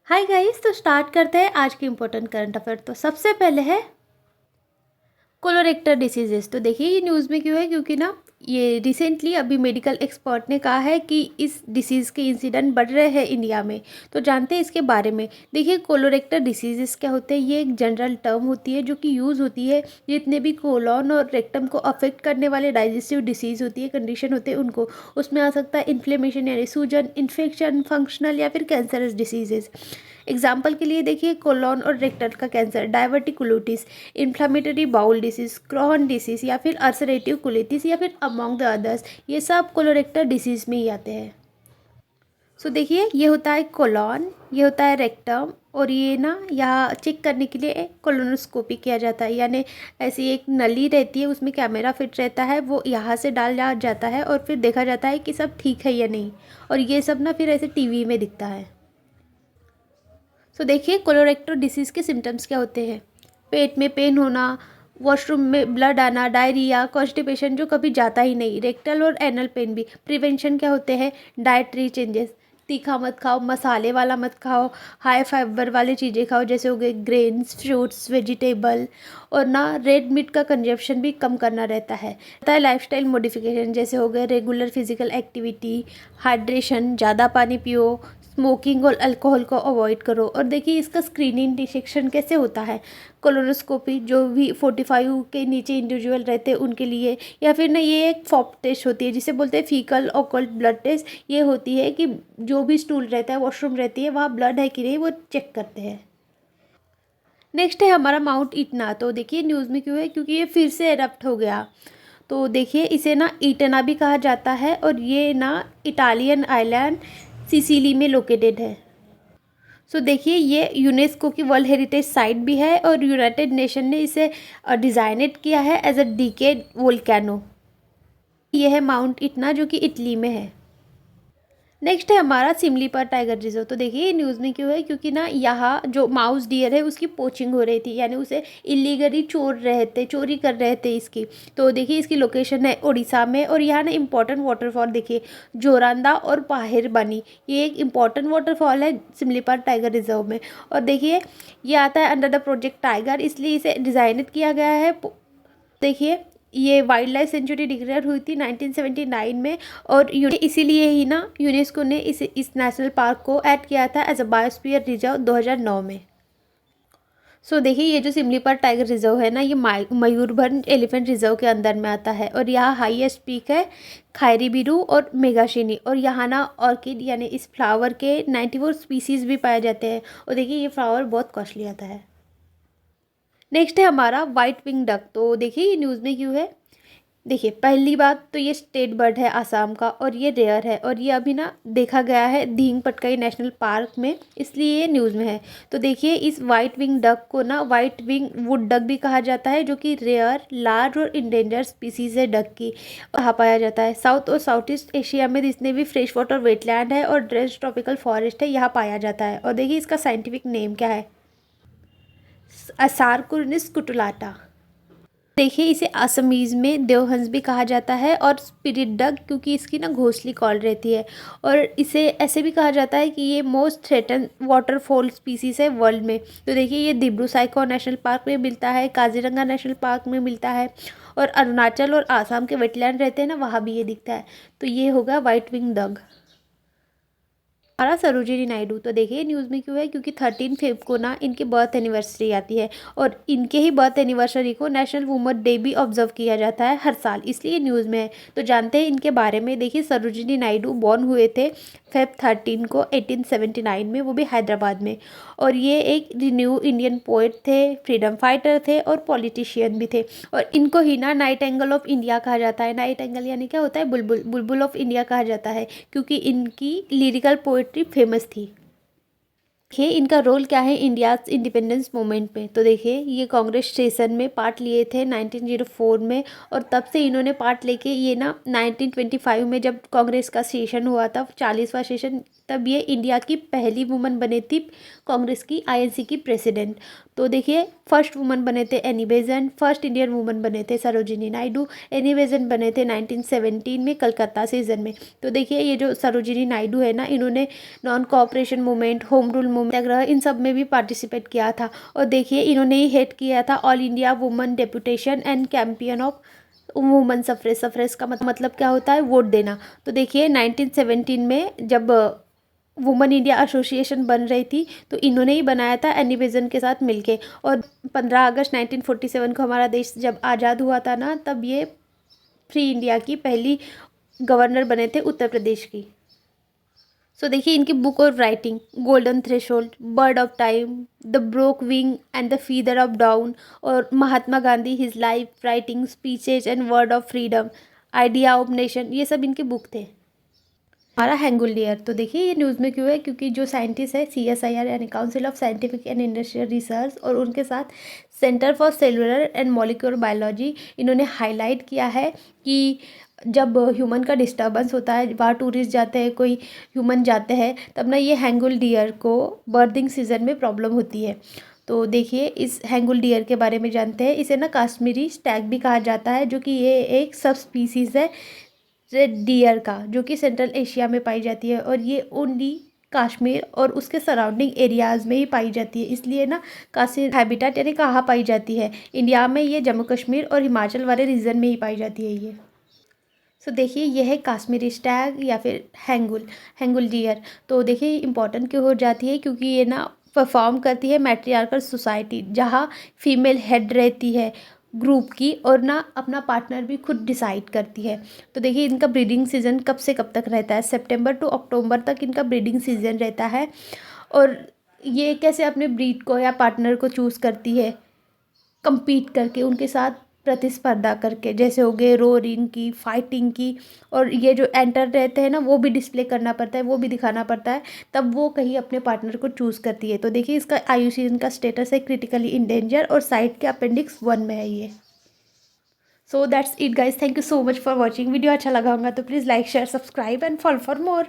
Hi guys, तो start करते हैं आज की इम्पोर्टेंट करंट अफेयर। तो सबसे पहले है कोलोरेक्टर डिसीजेस। तो देखिए ये न्यूज़ में क्यों है, क्योंकि ना ये रिसेंटली अभी मेडिकल एक्सपर्ट ने कहा है कि इस डिसीज़ के इंसिडेंट बढ़ रहे हैं इंडिया में। तो जानते हैं इसके बारे में। देखिए कोलोरेक्टर डिसीजेस क्या होते हैं। ये एक जनरल टर्म होती है जो कि यूज़ होती है जितने भी कोलोन और रेक्टम को अफेक्ट करने वाले डाइजेस्टिव डिसीज़ होती है, कंडीशन होते हैं उनको। उसमें आ सकता है इन्फ्लेमेशन यानी सूजन, इन्फेक्शन, फंक्शनल या फिर कैंसरस डिसीजेस। एग्जाम्पल के लिए देखिए कोलोन और रेक्टल का cancer, diverticulitis, inflammatory bowel disease, Crohn disease या फिर अल्सरेटिव कोलिटिस या फिर अमॉन्ग द अदर्स, ये सब कोलोरेक्टर डिसीज में ही आते हैं। सो देखिए ये होता है कोलॉन, ये होता है रेक्टम, और ये ना यहाँ चेक करने के लिए कोलोनोस्कोपी किया जाता है, यानी ऐसी एक नली रहती है, उसमें कैमरा फिट रहता है, वो यहाँ से डाला जाता है और फिर देखा जाता है कि सब ठीक है या नहीं। और ये सब ना फिर ऐसे टीवी में दिखता है। सो देखिए कोलोरेक्टर डिसीज़ के सिम्टम्स क्या होते हैं। पेट में पेन होना, वॉशरूम में ब्लड आना, डायरिया, कॉन्स्टिपेशन जो कभी जाता ही नहीं, रेक्टल और एनल पेन भी। प्रिवेंशन क्या होते हैं, डाइटरी चेंजेस, तीखा मत खाओ, मसाले वाला मत खाओ, हाई फाइबर वाली चीज़ें खाओ जैसे हो गए ग्रेन्स, फ्रूट्स, वेजिटेबल, और ना रेड मीट का कंजप्शन भी कम करना रहता है। लाइफस्टाइल मॉडिफिकेशन जैसे हो गए रेगुलर फिजिकल एक्टिविटी, हाइड्रेशन, ज़्यादा पानी पियो, स्मोकिंग और अल्कोहल को अवॉइड करो। और देखिए इसका स्क्रीनिंग डिटेक्शन कैसे होता है। कोलोनोस्कोपी जो भी 45 के नीचे इंडिविजुअल रहते हैं उनके लिए, या फिर ना ये एक फॉप टेस्ट होती है जिसे बोलते हैं फीकल ऑकल्ट ब्लड टेस्ट। ये होती है कि जो भी स्टूल रहता है, वॉशरूम रहती है, वहाँ ब्लड है कि नहीं वो चेक करते हैं। नेक्स्ट है हमारा माउंट इटना। तो देखिए न्यूज़ में क्यों है, क्योंकि ये फिर से एरप्ट हो गया। तो देखिए इसे ना इटना भी कहा जाता है, और ये ना इटालियन आइलैंड सिसिली में लोकेटेड है। सो देखिए ये यूनेस्को की वर्ल्ड हेरिटेज साइट भी है, और यूनाइटेड नेशन ने इसे डिज़ाइनेट किया है एज अ डिकेड वोल्केनो। ये है माउंट इटना जो कि इटली में है। नेक्स्ट है हमारा सिमलीपाल टाइगर रिजर्व। तो देखिए ये न्यूज़ में क्यों है, क्योंकि ना यहाँ जो माउस डियर है उसकी पोचिंग हो रही थी, यानी उसे इलीगली चोरी कर रहे थे इसकी। तो देखिए इसकी लोकेशन है उड़ीसा में, और यहाँ ना इम्पॉर्टेंट वाटरफॉल देखिए जोरांदा और पाहिर बनी, ये एक इम्पॉर्टेंट वाटरफॉल है सिमलीपाल टाइगर रिजर्व में। और देखिए ये आता है अंडर द प्रोजेक्ट टाइगर, इसलिए इसे डिज़ाइनेट किया गया है। देखिए ये वाइल्ड लाइफ सेंचुरी डिक्लेयर हुई थी 1979 में, और इसीलिए ही ना यूनेस्को ने इस नेशनल पार्क को ऐड किया था एज अ बायोस्फीयर रिजर्व 2009 में। सो देखिए ये जो सिमलीपाल टाइगर रिजर्व है ना, ये मयूरभंज एलिफेंट रिजर्व के अंदर में आता है, और यहाँ हाईएस्ट पीक है खैरीबिरू और मेघाशिनी। और यहाँ ना ऑर्किड यानी इस फ्लावर के 94 स्पीसीज भी पाए जाते हैं। और देखिए ये फ्लावर बहुत कॉस्टली आता है। नेक्स्ट है हमारा वाइट विंग डक। तो देखिए ये न्यूज़ में क्यों है। देखिए पहली बात तो ये स्टेट बर्ड है आसाम का, और ये रेयर है, और ये अभी ना देखा गया है दींग पटकाई नेशनल पार्क में, इसलिए ये न्यूज़ में है। तो देखिए इस वाइट विंग डक को ना वाइट विंग वुड डक भी कहा जाता है, जो कि रेयर, लार्ज और इंडेंजर स्पीसीज है डक की। कहाँ पाया जाता है, साउथ और साउथ ईस्ट एशिया में जितने भी फ्रेश वाटर वेटलैंड है और ड्रेस ट्रॉपिकल फॉरेस्ट है यहाँ पाया जाता है। और देखिए इसका साइंटिफिक नेम क्या है, असारकुर्निस कुटुलाटा। देखिए इसे असमीज़ में देवहंस भी कहा जाता है, और स्पिरिट डक क्योंकि इसकी ना घोंसली कॉल रहती है। और इसे ऐसे भी कहा जाता है कि ये मोस्ट थ्रेटन वाटरफॉल स्पीसीज़ है वर्ल्ड में। तो देखिए ये दिब्रू साइखो नेशनल पार्क में मिलता है, काजीरंगा नेशनल पार्क में मिलता है, और अरुणाचल और आसाम के वेटलैंड रहते हैं ना, वहाँ भी ये दिखता है। तो ये होगा वाइट विंग डक। हमारा सरोजिनी नायडू। तो देखिए न्यूज़ में क्यों है, क्योंकि 13 फेब को ना इनकी बर्थ एनिवर्सरी आती है, और इनके ही बर्थ एनिवर्सरी को नेशनल वुमेन डे भी ऑब्जर्व किया जाता है हर साल, इसलिए न्यूज़ में है। तो जानते हैं इनके बारे में। देखिए सरोजिनी नायडू बॉर्न हुए थे फेब 13 को 1879 में, वो भी हैदराबाद में। और ये एक रिन्यू इंडियन पोएट थे, फ्रीडम फाइटर थे, और पॉलिटिशियन भी थे। और इनको ही ना नाइट एंगल ऑफ इंडिया कहा जाता है। नाइट एंगल यानी क्या होता है, बुलबुल, बुलबुल ऑफ इंडिया कहा जाता है, क्योंकि इनकी लिरिकल पोएट्री फेमस थी। देखिए इनका रोल क्या है इंडिया इंडिपेंडेंस मूवमेंट में। तो देखिए ये कांग्रेस सेशन में पार्ट लिए थे 1904 में, और तब से इन्होंने पार्ट लेके ये ना 1925 में जब कांग्रेस का सेशन हुआ था, 40वां सेशन, तब ये इंडिया की पहली वुमन बनी थी कांग्रेस की, आईएनसी की प्रेसिडेंट। तो देखिए फर्स्ट वुमन बने थे एनी बेज़ंट, फर्स्ट इंडियन वुमन बने थे सरोजिनी नायडू। एनी बेज़ंट बने थे 1917 में कलकत्ता सेशन में। तो देखिए ये जो सरोजिनी नायडू है ना, इन्होंने non cooperation movement, home rule movement, satyagraha, इन सब में भी पार्टिसिपेट किया था। और देखिए इन्होंने ही हेड किया था all India women deputation and campaign of women suffrage. Suffrage का मतलब क्या होता है? वोट देना। तो देखिए 1917 में जब वुमेन इंडिया एसोसिएशन बन रही थी तो इन्होंने ही बनाया था एनी बेज़ंट के साथ मिलके। और 15 अगस्त 1947 को हमारा देश जब आज़ाद हुआ था ना, तब ये फ्री इंडिया की पहली गवर्नर बने थे उत्तर प्रदेश की। सो देखिए इनकी बुक और writing, golden threshold, bird of time, the broken wing and the feather of dawn, और Mahatma Gandhi, his life, writing, speeches and word of freedom, idea of nation, ये सब इनके बुक थे। हमारा हैंगुल डियर, तो देखिए ये न्यूज़ में क्यों है? क्योंकि जो साइंटिस्ट है CSIR यानी council of scientific and industrial research, और उनके साथ centre for cellular and molecular biology, इन्होंने हाईलाइट किया है कि जब ह्यूमन का डिस्टर्बेंस होता है, वहाँ टूरिस्ट जाते हैं, कोई ह्यूमन जाते हैं, तब ना ये हैंगुल डियर को बर्थिंग सीजन में प्रॉब्लम होती है। तो देखिए इस हैंगुल डियर के बारे में जानते हैं। इसे ना काश्मीरी स्टैग भी कहा जाता है, जो कि ये एक सब स्पीसीज़ है रेड डियर का, जो कि सेंट्रल एशिया में पाई जाती है, और ये ओनली कश्मीर और उसके सराउंडिंग एरियाज़ में ही पाई जाती है। इसलिए ना काशी हैबिटेट यानी कहाँ पाई जाती है इंडिया में, ये जम्मू कश्मीर और हिमाचल वाले रीजन में ही पाई जाती है ये। सो देखिए ये है काश्मीरी स्टैग या फिर हैंगुल डियर। तो देखिए इम्पॉर्टेंट क्यों हो जाती है? क्योंकि ये ना परफॉर्म करती है मैट्रियार्कल सोसाइटी, जहाँ फीमेल हेड रहती है ग्रुप की, और ना अपना पार्टनर भी खुद डिसाइड करती है। तो देखिए इनका ब्रीडिंग सीजन कब से कब तक रहता है? सितंबर टू अक्टूबर तक इनका ब्रीडिंग सीजन रहता है। और ये कैसे अपने ब्रीड को या पार्टनर को चूज़ करती है? compete करके, उनके साथ प्रतिस्पर्धा करके, जैसे हो गए रोरिंग की, फाइटिंग की। और ये जो एंटर रहते हैं ना, वो भी डिस्प्ले करना पड़ता है, वो भी दिखाना पड़ता है, तब वो कहीं अपने पार्टनर को चूज़ करती है। तो देखिए इसका IUCN का स्टेटस है क्रिटिकली इंडेंजर, और साइट के अपेंडिक्स 1 में है ये। So that's it guys, thank you so much for watching. Video अच्छा लगा होगा तो please like, share, subscribe and follow for more.